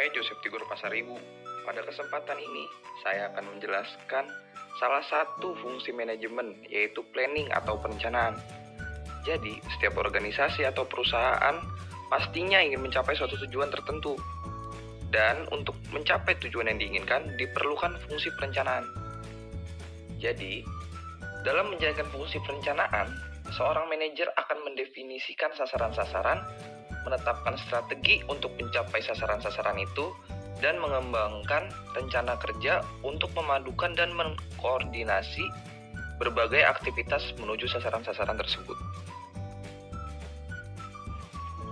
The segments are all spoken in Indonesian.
Saya Joseph Tigor Pasaribu. Pada kesempatan ini, saya akan menjelaskan salah satu fungsi manajemen, yaitu planning atau perencanaan. Jadi, setiap organisasi atau perusahaan pastinya ingin mencapai suatu tujuan tertentu. Dan untuk mencapai tujuan yang diinginkan, diperlukan fungsi perencanaan. Jadi, dalam menjalankan fungsi perencanaan, seorang manajer akan mendefinisikan sasaran-sasaran, menetapkan strategi untuk mencapai sasaran-sasaran itu, dan mengembangkan rencana kerja untuk memadukan dan mengkoordinasi berbagai aktivitas menuju sasaran-sasaran tersebut.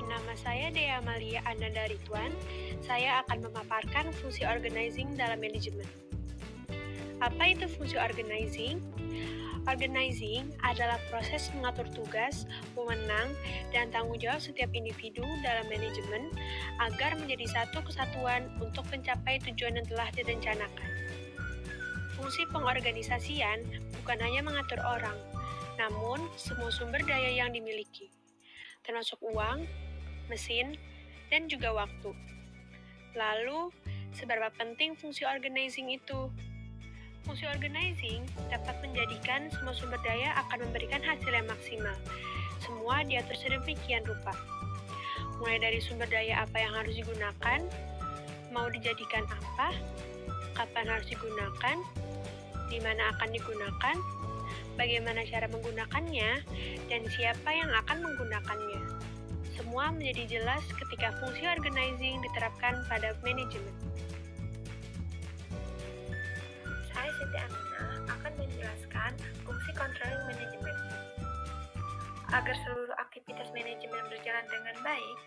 Nama saya Dea Amalia Ananda Ridwan. Saya akan memaparkan fungsi organizing dalam manajemen. Apa itu fungsi organizing? Organizing adalah proses mengatur tugas, wewenang, dan tanggung jawab setiap individu dalam manajemen agar menjadi satu kesatuan untuk mencapai tujuan yang telah direncanakan. Fungsi pengorganisasian bukan hanya mengatur orang, namun semua sumber daya yang dimiliki, termasuk uang, mesin, dan juga waktu. Lalu, seberapa penting fungsi organizing itu? Fungsi organizing dapat menjadikan semua sumber daya akan memberikan hasil yang maksimal. Semua diatur sedemikian rupa. Mulai dari sumber daya apa yang harus digunakan, mau dijadikan apa, kapan harus digunakan, di mana akan digunakan, bagaimana cara menggunakannya, dan siapa yang akan menggunakannya. Semua menjadi jelas ketika fungsi organizing diterapkan pada manajemen. Saya Siti Aminah akan menjelaskan fungsi controlling manajemen. Agar seluruh aktivitas manajemen berjalan dengan baik,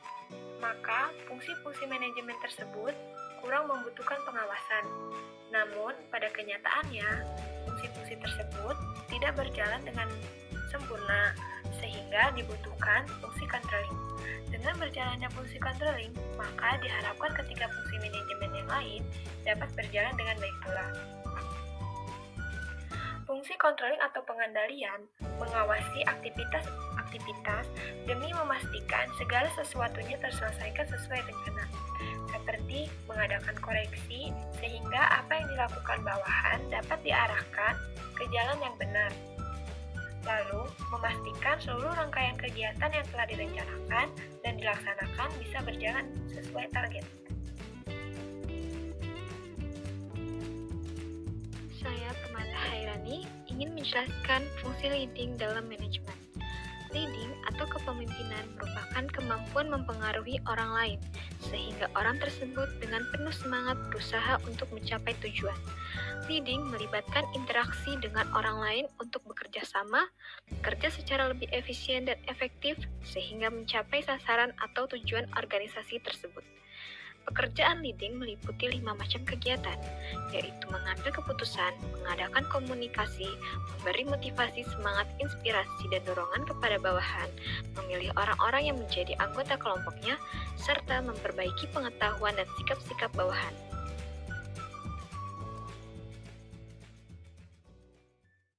maka fungsi-fungsi manajemen tersebut kurang membutuhkan pengawasan. Namun, pada kenyataannya, fungsi-fungsi tersebut tidak berjalan dengan sempurna, sehingga dibutuhkan fungsi controlling. Dengan berjalannya fungsi controlling, maka diharapkan ketiga fungsi manajemen yang lain dapat berjalan dengan baik pula. Fungsi controlling atau pengendalian mengawasi aktivitas demi memastikan segala sesuatunya terselesaikan sesuai rencana, seperti mengadakan koreksi sehingga apa yang dilakukan bawahan dapat diarahkan ke jalan yang benar. Lalu, memastikan seluruh rangkaian kegiatan yang telah direncanakan dan dilaksanakan bisa berjalan sesuai target. Saya Permata Hairani ingin menjelaskan fungsi leading dalam manajemen. Leading atau kepemimpinan merupakan kemampuan mempengaruhi orang lain, sehingga orang tersebut dengan penuh semangat berusaha untuk mencapai tujuan. Leading melibatkan interaksi dengan orang lain untuk bekerja sama, bekerja secara lebih efisien dan efektif, sehingga mencapai sasaran atau tujuan organisasi tersebut. Pekerjaan leading meliputi 5 macam kegiatan, yaitu mengambil keputusan, mengadakan komunikasi, memberi motivasi, semangat, inspirasi, dan dorongan kepada bawahan, memilih orang-orang yang menjadi anggota kelompoknya, serta memperbaiki pengetahuan dan sikap-sikap bawahan.